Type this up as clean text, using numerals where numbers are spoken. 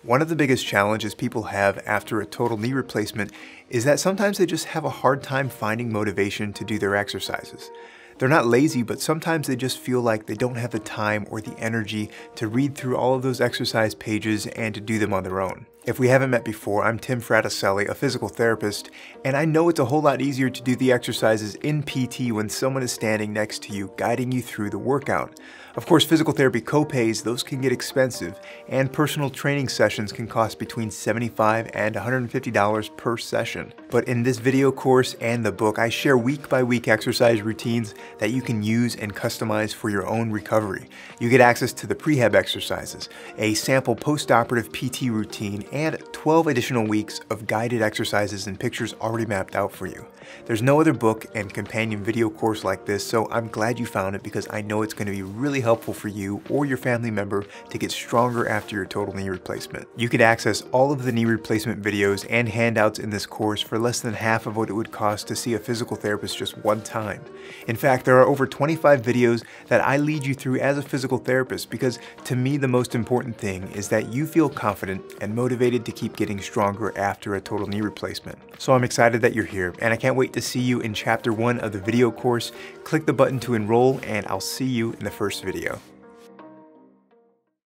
One of the biggest challenges people have after a total knee replacement is that sometimes they just have a hard time finding motivation to do their exercises. They're not lazy, but sometimes they just feel like they don't have the time or the energy to read through all of those exercise pages and to do them on their own. If we haven't met before, I'm Tim Fraticelli, a physical therapist, and I know it's a whole lot easier to do the exercises in PT when someone is standing next to you, guiding you through the workout. Of course, physical therapy co-pays, those can get expensive, and personal training sessions can cost between $75 and $150 per session. But in this video course and the book, I share week-by-week exercise routines that you can use and customize for your own recovery. You get access to the prehab exercises, a sample post-operative PT routine, and 12 additional weeks of guided exercises and pictures already mapped out for you. There's no other book and companion video course like this, so I'm glad you found it because I know it's going to be really helpful for you or your family member to get stronger after your total knee replacement. You can access all of the knee replacement videos and handouts in this course for less than half of what it would cost to see a physical therapist just one time. In fact, there are over 25 videos that I lead you through as a physical therapist because to me the most important thing is that you feel confident and motivated to keep getting stronger after a total knee replacement. So I'm excited that you're here, and I can't wait to see you in chapter 1 of the video course. Click the button to enroll, and I'll see you in the first video.